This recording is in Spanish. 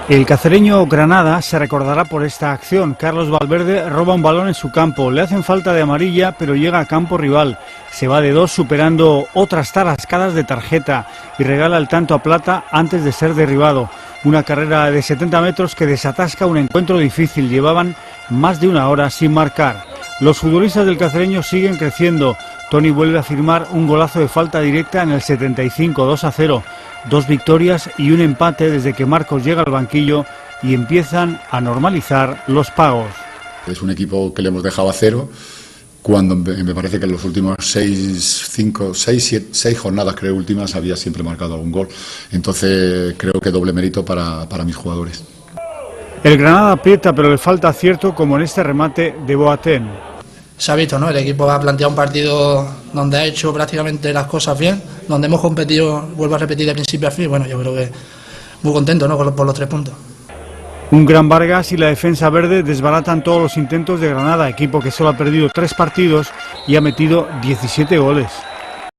El cacereño Granada se recordará por esta acción. Carlos Valverde roba un balón en su campo, le hacen falta de amarilla, pero llega a campo rival. Se va de dos superando otras tarascadas de tarjeta y regala el tanto a Plata antes de ser derribado. Una carrera de 70 metros que desatasca un encuentro difícil. Llevaban más de una hora sin marcar. Los futbolistas del cacereño siguen creciendo. Toni vuelve a firmar un golazo de falta directa en el 75, 2-0. 2 victorias y un empate desde que Marcos llega al banquillo y empiezan a normalizar los pagos. Es un equipo que le hemos dejado a cero cuando me parece que en los últimos 6 jornadas, creo, últimas, había siempre marcado algún gol. Entonces creo que doble mérito para mis jugadores. El Granada aprieta, pero le falta acierto, como en este remate de Boateng. Se ha visto, ¿no? El equipo ha planteado un partido donde ha hecho prácticamente las cosas bien, donde hemos competido, vuelvo a repetir, de principio a fin. Bueno, yo creo que muy contento, ¿no? Por los 3 puntos. Un gran Vargas y la defensa verde desbaratan todos los intentos de Granada, equipo que solo ha perdido 3 partidos y ha metido 17 goles.